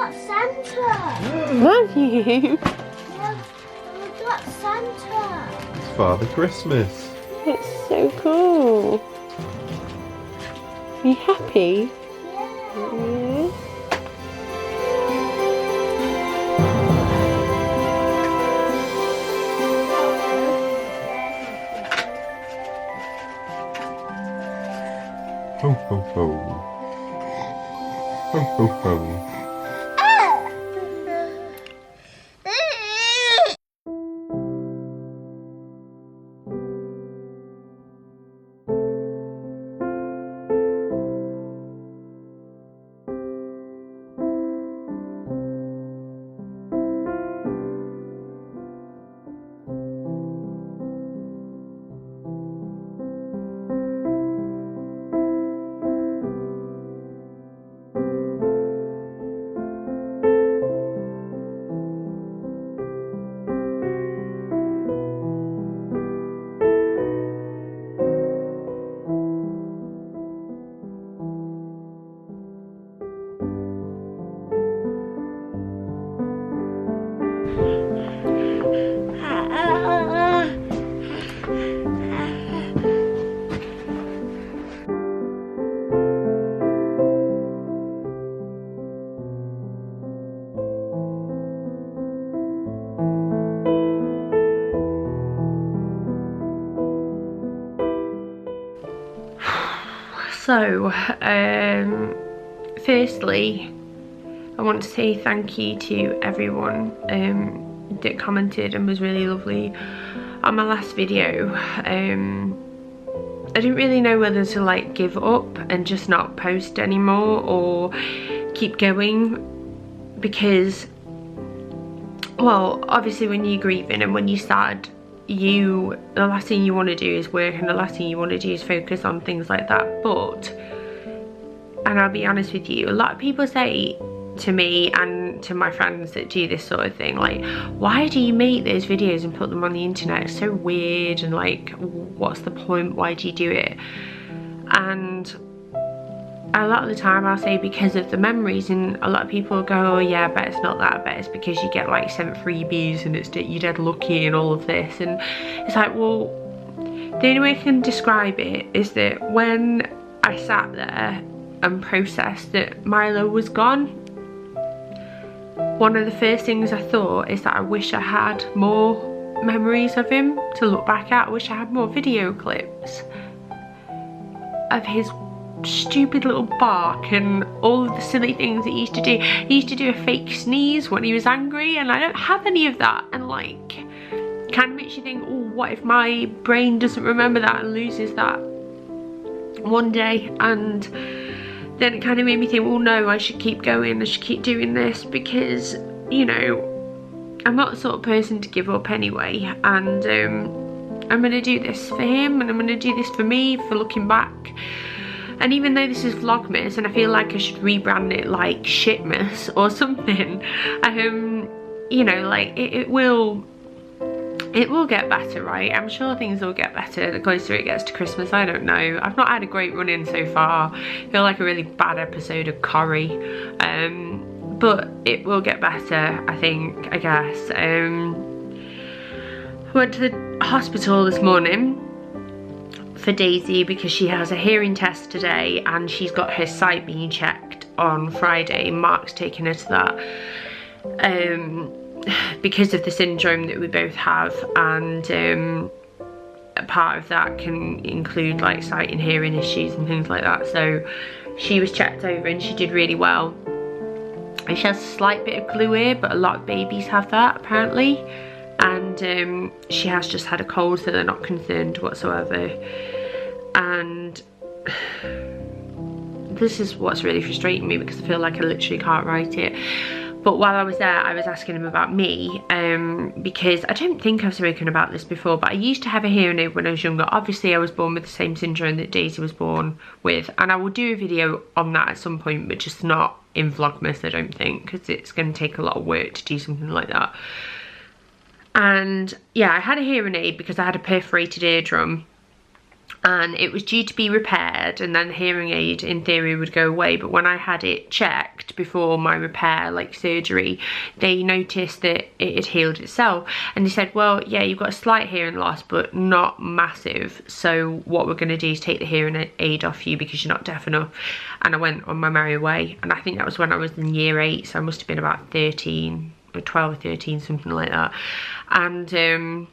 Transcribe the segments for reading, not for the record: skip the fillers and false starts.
got Santa. Have you? Yeah, we got Santa. It's Father Christmas. It's so cool. Are you happy? Yeah. Yeah. Ho ho ho. Ho ho ho. So, firstly, I want to say thank you to everyone that commented and was really lovely on my last video. I didn't really know whether to like give up and just not post anymore or keep going, because, well, obviously when you're grieving and when you start, the last thing you want to do is work, and the last thing you want to do is focus on things like that. But, and I'll be honest with you, a lot of people say to me and to my friends that do this sort of thing, like, why do you make those videos and put them on the internet? It's so weird, and like, what's the point? Why do you do it? And a lot of the time I'll say because of the memories, and a lot of people go, oh yeah, I bet it's not that, I bet it's because you get like sent freebies and it's you're dead lucky and all of this. And it's like, well, the only way I can describe it is that when I sat there and processed that Milo was gone, one of the first things I thought is that I wish I had more memories of him to look back at. I wish I had more video clips of his stupid little bark and all of the silly things that he used to do. He used to do a fake sneeze when he was angry, and I don't have any of that, and like, kind of makes you think, oh, what if my brain doesn't remember that and loses that one day? And then it kind of made me think, well, no, I should keep going, I should keep doing this, because, you know, I'm not the sort of person to give up anyway. And I'm gonna do this for him, and I'm gonna do this for me, for looking back. And even though this is Vlogmas, and I feel like I should rebrand it like Shitmas or something, you know, like, it will get better, right? I'm sure things will get better the closer it gets to Christmas. I don't know. I've not had a great run in so far. I feel like a really bad episode of Corrie. But it will get better, I think, I guess. I went to the hospital this morning for Daisy because she has a hearing test today, and she's got her sight being checked on Friday. Mark's taking her to that because of the syndrome that we both have, and a part of that can include like sight and hearing issues and things like that. So she was checked over and she did really well. And she has a slight bit of glue ear, but a lot of babies have that apparently. And she has just had a cold, so they're not concerned whatsoever. And this is what's really frustrating me, because I feel like I literally can't write it. But while I was there, I was asking him about me, because I don't think I've spoken about this before, but I used to have a hearing aid when I was younger. Obviously, I was born with the same syndrome that Daisy was born with, and I will do a video on that at some point, but just not in Vlogmas, I don't think, because it's going to take a lot of work to do something like that. And yeah, I had a hearing aid because I had a perforated eardrum, and it was due to be repaired, and then the hearing aid in theory would go away. But when I had it checked before my repair, like surgery, they noticed that it had healed itself, and they said, well, yeah, you've got a slight hearing loss but not massive, so what we're going to do is take the hearing aid off you because you're not deaf enough. And I went on my merry way, and I think that was when I was in year 8, so I must have been about 13 or 12 or 13, something like that. And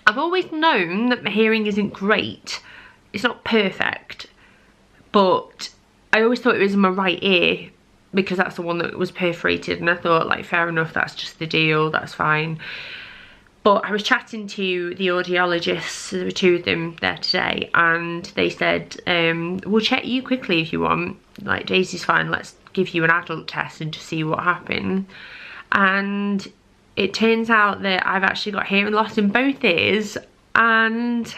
I've always known that my hearing isn't great. It's not perfect, but I always thought it was in my right ear because that's the one that was perforated, and I thought, like, fair enough, that's just the deal, that's fine. But I was chatting to the audiologists, there were 2 of them there today, and they said, we'll check you quickly if you want, like, Daisy's fine, let's give you an adult test and just see what happens. And it turns out that I've actually got hearing loss in both ears, and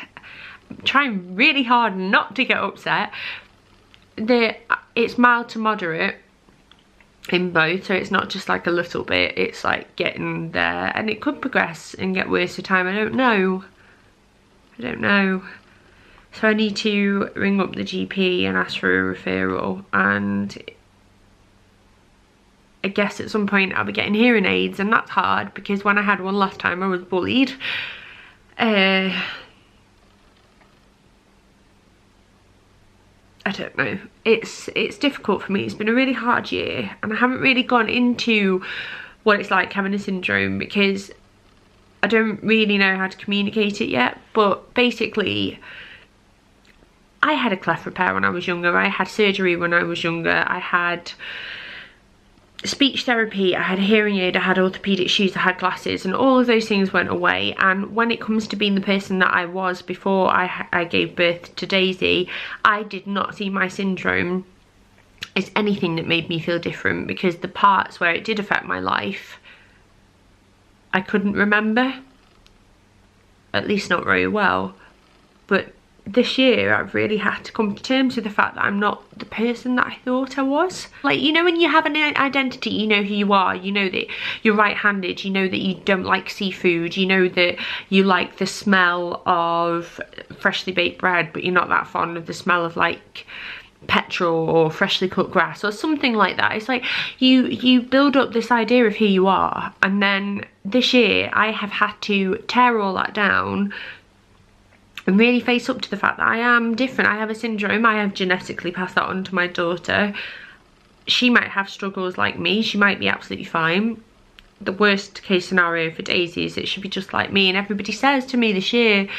I'm trying really hard not to get upset. It's mild to moderate in both, so it's not just like a little bit, it's like getting there, and it could progress and get worse with time. I don't know. So I need to ring up the GP and ask for a referral, and I guess at some point I'll be getting hearing aids, and that's hard because when I had one last time I was bullied. I don't know, it's difficult for me. It's been a really hard year, and I haven't really gone into what it's like having a syndrome because I don't really know how to communicate it yet. But basically, I had a cleft repair when I was younger, I had surgery when I was younger, I had speech therapy, I had a hearing aid, I had orthopedic shoes, I had glasses, and all of those things went away. And when it comes to being the person that I was before I gave birth to Daisy, I did not see my syndrome as anything that made me feel different, because the parts where it did affect my life I couldn't remember, at least not very well. But this year I've really had to come to terms with the fact that I'm not the person that I thought I was. Like, you know, when you have an identity, you know who you are, you know that you're right-handed, you know that you don't like seafood, you know that you like the smell of freshly baked bread but you're not that fond of the smell of like petrol or freshly cut grass or something like that. It's like you build up this idea of who you are, and then this year I have had to tear all that down and really face up to the fact that I am different. I have a syndrome. I have genetically passed that on to my daughter. She might have struggles like me. She might be absolutely fine. The worst case scenario for Daisy is that she'll be just like me. And everybody says to me this year,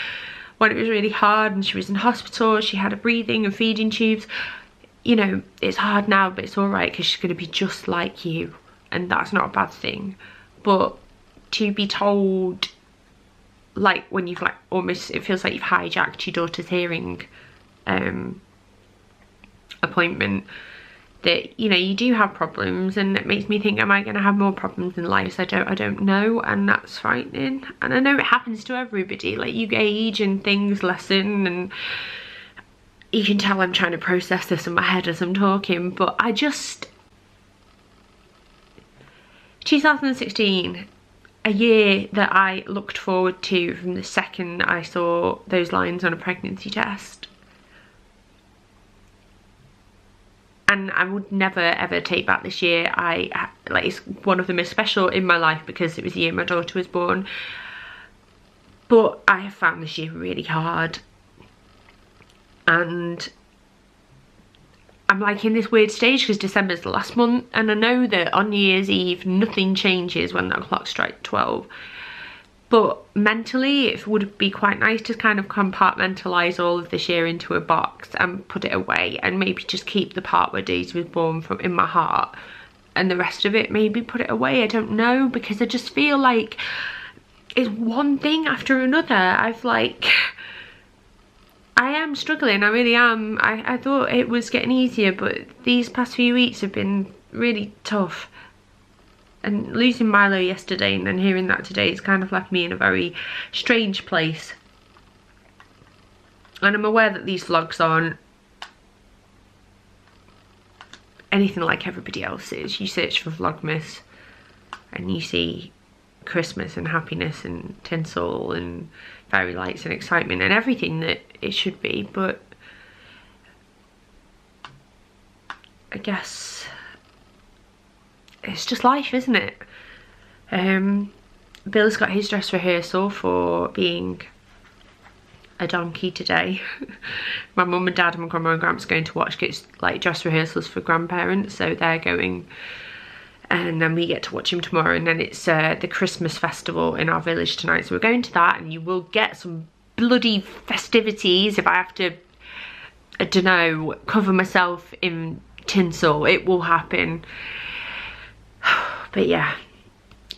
when it was really hard and she was in hospital, she had a breathing and feeding tubes, you know, it's hard now, but it's all right because she's going to be just like you. And that's not a bad thing. But to be told, like, when you've like almost, it feels like you've hijacked your daughter's hearing appointment, that, you know, you do have problems, and it makes me think, am I going to have more problems in life? So I don't know, and that's frightening. And I know it happens to everybody, like, you age and things lessen, and you can tell I'm trying to process this in my head as I'm talking. But I just, 2016, a year that I looked forward to from the second I saw those lines on a pregnancy test. And I would never ever take back this year. Like, it's one of the most special in my life because it was the year my daughter was born. But I have found this year really hard. And I'm like in this weird stage because December's the last month, and I know that on New Year's Eve nothing changes when that clock strikes 12. But mentally it would be quite nice to kind of compartmentalise all of this year into a box and put it away, and maybe just keep the part where Daisy was born from in my heart, and the rest of it maybe put it away. I don't know, because I just feel like it's one thing after another. I am struggling, I really am. I thought it was getting easier, but these past few weeks have been really tough. And losing Milo yesterday and then hearing that today, it's kind of left me in a very strange place. And I'm aware that these vlogs aren't anything like everybody else's. You search for VLOGMAS and you see Christmas and happiness and tinsel and fairy lights and excitement and everything that it should be, but I guess it's just life, isn't it? Bill's got his dress rehearsal for being a donkey today. My mum and dad and my grandma and gramps are going to watch it's like dress rehearsals for grandparents, so they're going, and then we get to watch him tomorrow, and then it's the Christmas festival in our village tonight, so we're going to that, and you will get some bloody festivities if I have to, I don't know, cover myself in tinsel. It will happen. But yeah,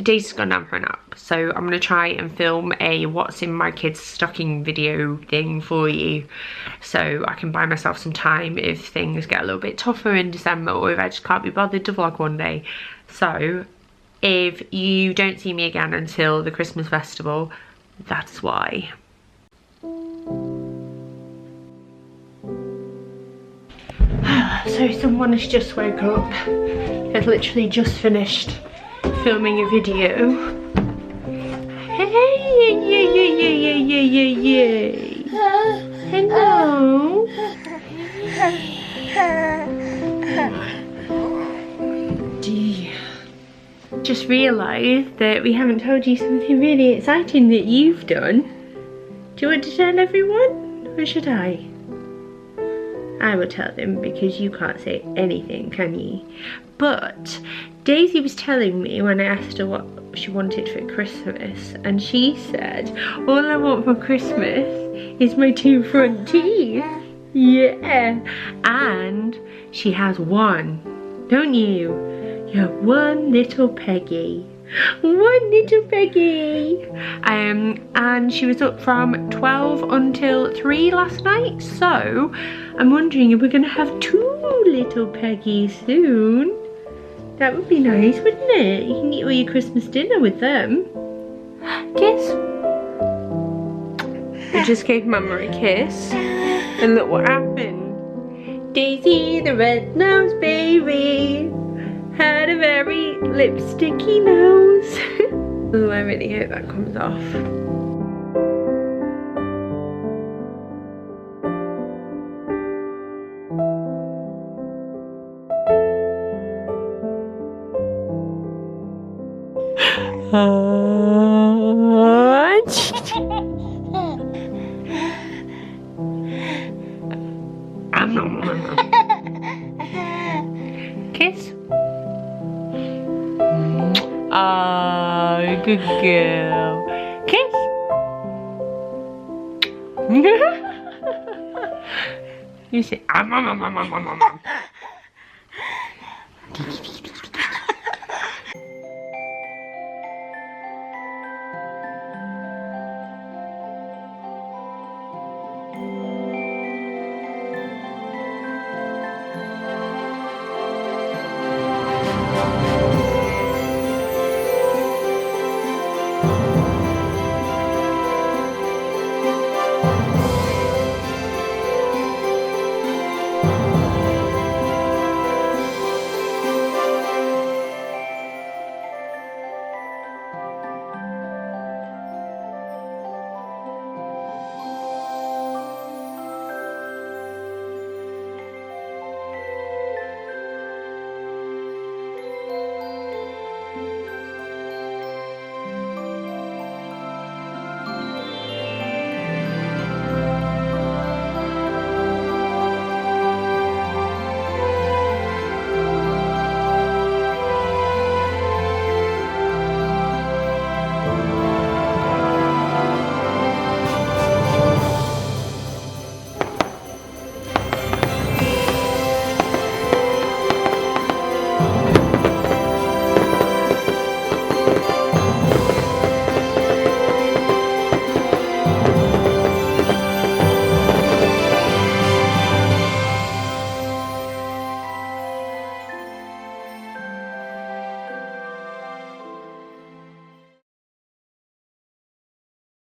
Daisy's gone down for a nap, so I'm gonna try and film a what's in my kids' stocking video thing for you, so I can buy myself some time if things get a little bit tougher in December, or if I just can't be bothered to vlog one day. So if you don't see me again until the Christmas festival, that's why. So someone has just woke up. Has literally just finished filming a video. Hey, yay. Hello. Just realised that we haven't told you something really exciting that you've done. Do you want to tell everyone, or should I? I will tell them because you can't say anything, can you? But Daisy was telling me when I asked her what she wanted for Christmas, and she said, all I want for Christmas is my 2 front teeth. Yeah, and she has one, don't you? You have one little Peggy. One little Peggy. And she was up from 12 until 3 last night, so I'm wondering if we're gonna have 2 little Peggies soon. That would be nice, wouldn't it? You can eat all your Christmas dinner with them. Kiss. We just gave Mama a kiss, and look what happened. Daisy the red-nosed baby had a very lipsticky nose. Oh, I really hope that comes off. Kiss. Oh, good girl. Kiss. You say,